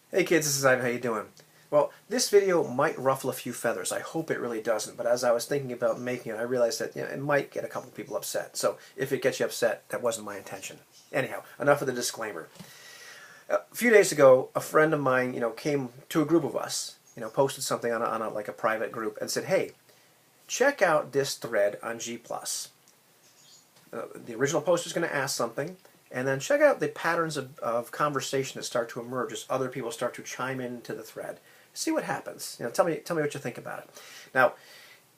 Hey kids, this is Ivan. How you doing? Well, this video might ruffle a few feathers. I hope it really doesn't. But as I was thinking about making it, I realized that it might get a couple people upset. So if it gets you upset, that wasn't my intention. Anyhow, enough of the disclaimer. A few days ago, a friend of mine, came to a group of us, posted something on a private group and said, "Hey, check out this thread on G+. The original poster is going to ask something, and then check out the patterns of conversation that start to emerge as other people start to chime into the thread. See what happens. Tell me what you think about it." Now,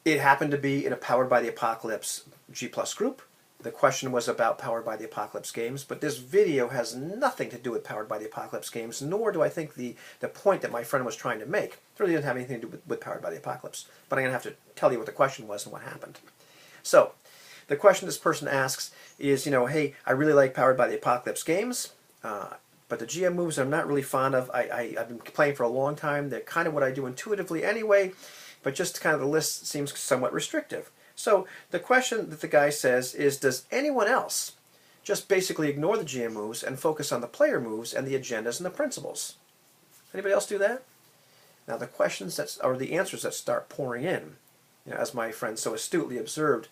it happened to be in a Powered by the Apocalypse G+ group. The question was about Powered by the Apocalypse games, but this video has nothing to do with Powered by the Apocalypse games, nor do I think the point that my friend was trying to make. It really didn't have anything to do with Powered by the Apocalypse. But I'm going to have to tell you what the question was and what happened. So, the question this person asks is, hey, I really like Powered by the Apocalypse games, but the GM moves I'm not really fond of. I've been playing for a long time. They're kind of what I do intuitively anyway, but just kind of the list seems somewhat restrictive. So the question that the guy says is, does anyone else just basically ignore the GM moves and focus on the player moves and the agendas and the principles? Anybody else do that? Now the questions or the answers that start pouring in, as my friend so astutely observed,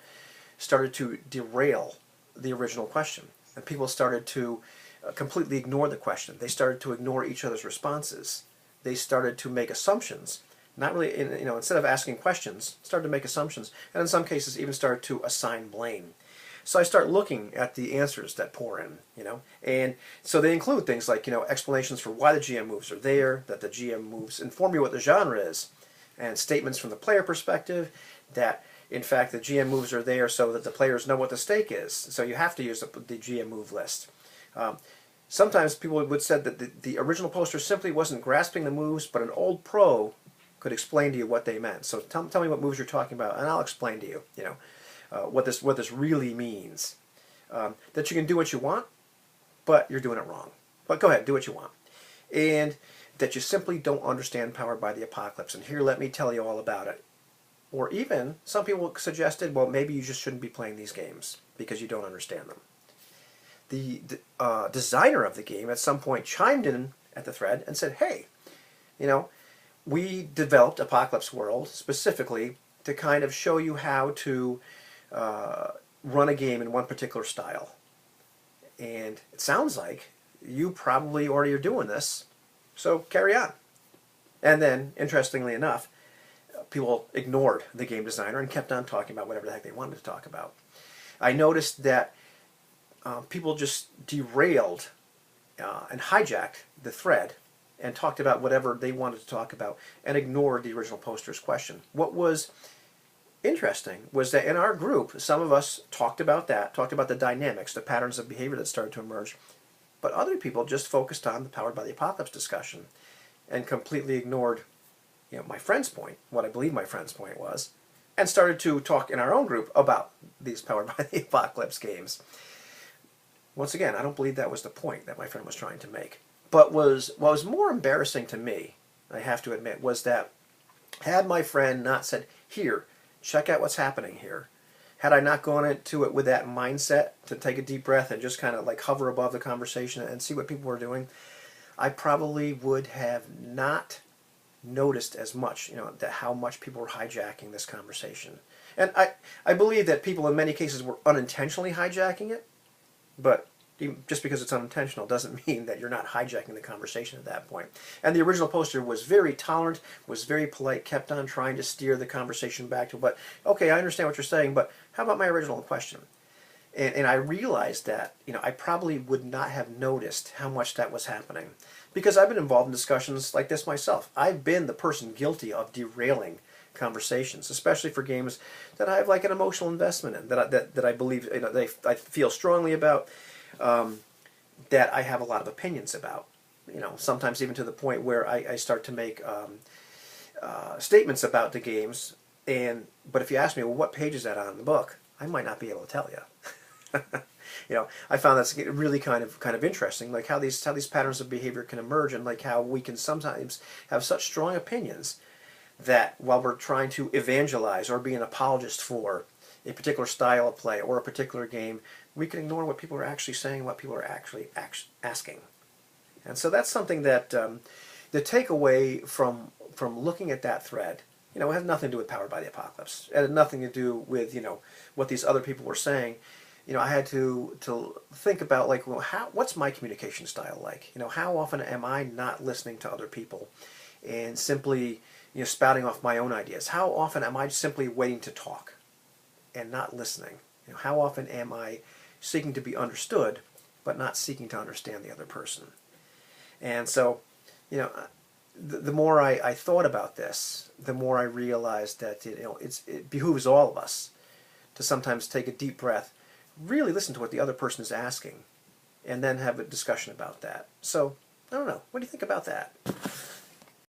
started to derail the original question. And people started to completely ignore the question. They started to ignore each other's responses. They started to make assumptions. Not really, instead of asking questions, started to make assumptions. And in some cases even started to assign blame. So I start looking at the answers that pour in, and so they include things like, explanations for why the GM moves are there, that the GM moves inform you what the genre is, and statements from the player perspective that in fact the GM moves are there so that the players know what the stake is. So you have to use the GM move list. Sometimes people would say that the original poster simply wasn't grasping the moves, but an old pro could explain to you what they meant. So tell me what moves you're talking about, and I'll explain to you, what this really means. That you can do what you want, but you're doing it wrong. But go ahead, do what you want. And that you simply don't understand Powered by the Apocalypse. And here, let me tell you all about it. Or even, some people suggested, well, maybe you just shouldn't be playing these games because you don't understand them. The designer of the game at some point chimed in at the thread and said, hey, we developed Apocalypse World specifically to kind of show you how to run a game in one particular style. And it sounds like you probably already are doing this, so carry on. And then, interestingly enough, people ignored the game designer and kept on talking about whatever the heck they wanted to talk about. I noticed that people just derailed and hijacked the thread and talked about whatever they wanted to talk about and ignored the original poster's question. What was interesting was that in our group, some of us talked about the dynamics, the patterns of behavior that started to emerge, but other people just focused on the Powered by the Apocalypse discussion and completely ignored my friend's point, what I believe my friend's point was, and started to talk in our own group about these Powered by the Apocalypse games. Once again, I don't believe that was the point that my friend was trying to make. But what was more embarrassing to me, I have to admit, was that had my friend not said, here, check out what's happening here, had I not gone into it with that mindset to take a deep breath and just kind of like hover above the conversation and see what people were doing, I probably would have not noticed as much, that how much people were hijacking this conversation. And I believe that people in many cases were unintentionally hijacking it, but just because it's unintentional doesn't mean that you're not hijacking the conversation at that point. And the original poster was very tolerant, was very polite, kept on trying to steer the conversation back to, but okay, I understand what you're saying, but how about my original question? And I realized that, I probably would not have noticed how much that was happening. Because I've been involved in discussions like this myself. I've been the person guilty of derailing conversations, especially for games that I have like an emotional investment in, that I believe, I feel strongly about, that I have a lot of opinions about. Sometimes even to the point where I start to make statements about the games, but if you ask me, well, what page is that on in the book, I might not be able to tell you. I found that's really kind of interesting, like how these patterns of behavior can emerge, and like how we can sometimes have such strong opinions that while we're trying to evangelize or be an apologist for a particular style of play or a particular game, we can ignore what people are actually saying, what people are actually asking. And so that's something that the takeaway from looking at that thread, it has nothing to do with Powered by the Apocalypse. It had nothing to do with what these other people were saying. I had to think about, like, well, what's my communication style like? How often am I not listening to other people and simply spouting off my own ideas? How often am I simply waiting to talk and not listening? How often am I seeking to be understood but not seeking to understand the other person? And so, the more I thought about this, the more I realized that it behooves all of us to sometimes take a deep breath, really listen to what the other person is asking, and then have a discussion about that. So, I don't know. What do you think about that?